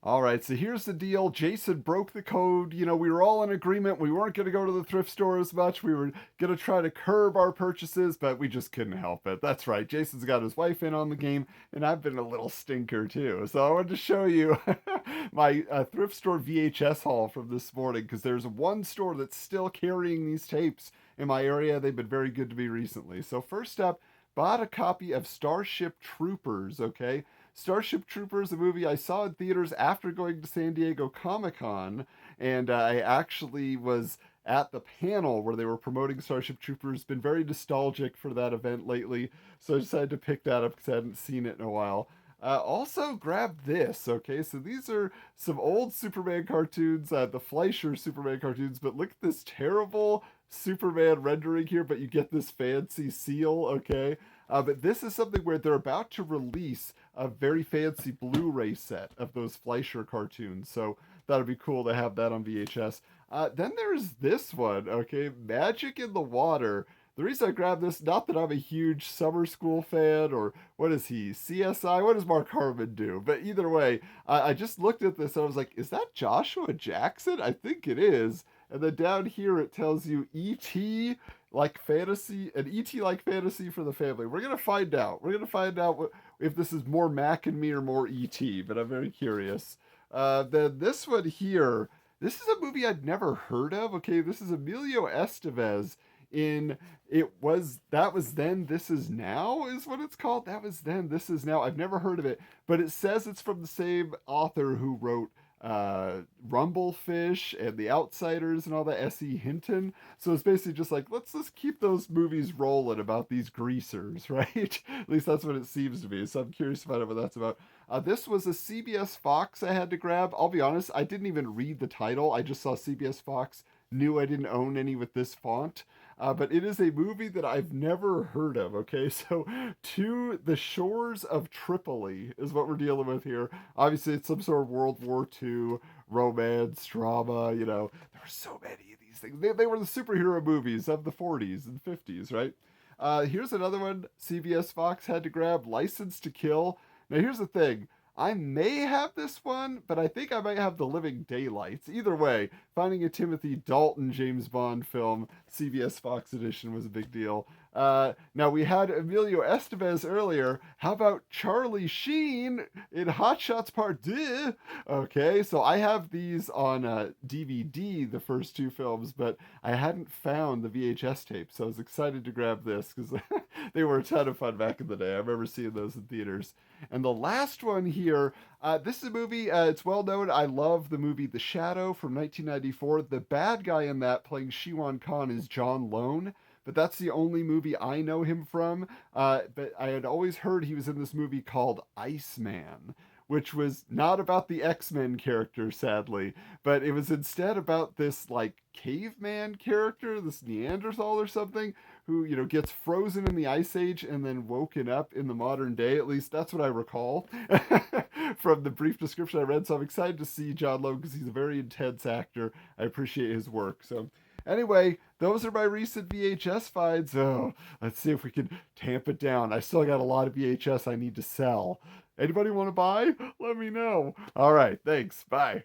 All right, so here's the deal. Jason broke the code. We were all in agreement. We weren't going to go to the thrift store as much. We were going to try to curb our purchases, but we just couldn't help it. That's right. Jason's got his wife in on the game, and I've been a little stinker too. So I wanted to show you my thrift store VHS haul from this morning because there's one store that's still carrying these tapes in my area. They've been very good to me recently. So, first up, bought a copy of Starship Troopers, okay? Starship Troopers, a movie I saw in theaters after going to San Diego Comic Con, and I actually was at the panel where they were promoting Starship Troopers. Been very nostalgic for that event lately, so I decided to pick that up because I hadn't seen it in a while. Also, grabbed this, okay? So these are some old Superman cartoons, the Fleischer Superman cartoons, but look at this terrible Superman rendering here, but you get this fancy seal, okay? But this is something where they're about to release a very fancy Blu-ray set of those Fleischer cartoons. So that'd be cool to have that on VHS. Then there's this one, okay, Magic in the Water. The reason I grabbed this, not that I'm a huge summer school fan, or what is he, CSI? What does Mark Harmon do? But either way, I just looked at this and I was like, is that Joshua Jackson? I think it is. And then down here it tells you E.T. like fantasy, an E.T. like fantasy for the family. We're gonna find out. We're gonna find out if this is more Mac and Me or more E.T. But I'm very curious. Then this one here. This is a movie I'd never heard of. Okay, this is Emilio Estevez in that was then, this is now is what it's called. That was then, this is now. I've never heard of it, but it says it's from the same author who wrote Rumblefish and The Outsiders and all that, S.E. Hinton. So it's basically just like, let's keep those movies rolling about these greasers, right? At least that's what it seems to be. So I'm curious to find out what that's about. This was a CBS Fox I had to grab. I'll be honest, I didn't even read the title. I just saw CBS Fox, knew I didn't own any with this font. But it is a movie that I've never heard of, okay? So, To the Shores of Tripoli is what we're dealing with here. Obviously, it's some sort of World War II romance, drama, there were so many of these things. They were the superhero movies of the 40s and 50s, right? Here's another one CBS Fox had to grab, License to Kill. Now, here's the thing. I may have this one, but I think I might have The Living Daylights. Either way, finding a Timothy Dalton James Bond film, CBS Fox edition, was a big deal. Now, we had Emilio Estevez earlier. How about Charlie Sheen in Hot Shots Part 2? Okay, so I have these on DVD, the first two films, but I hadn't found the VHS tape, so I was excited to grab this because they were a ton of fun back in the day. I remember seeing those in theaters. And the last one here, this is a movie, it's well known. I love the movie The Shadow from 1994. The bad guy in that, playing Shiwan Khan, is John Lone, but that's the only movie I know him from. But I had always heard he was in this movie called Iceman, which was not about the X-Men character, sadly, but it was instead about this like caveman character, this Neanderthal or something, who gets frozen in the ice age and then woken up in the modern day. At least that's what I recall from the brief description I read. So I'm excited to see John Lowe because he's a very intense actor. I appreciate his work. So anyway, those are my recent VHS finds. Oh, let's see if we can tamp it down. I still got a lot of VHS I need to sell. Anybody want to buy? Let me know. All right, thanks. Bye.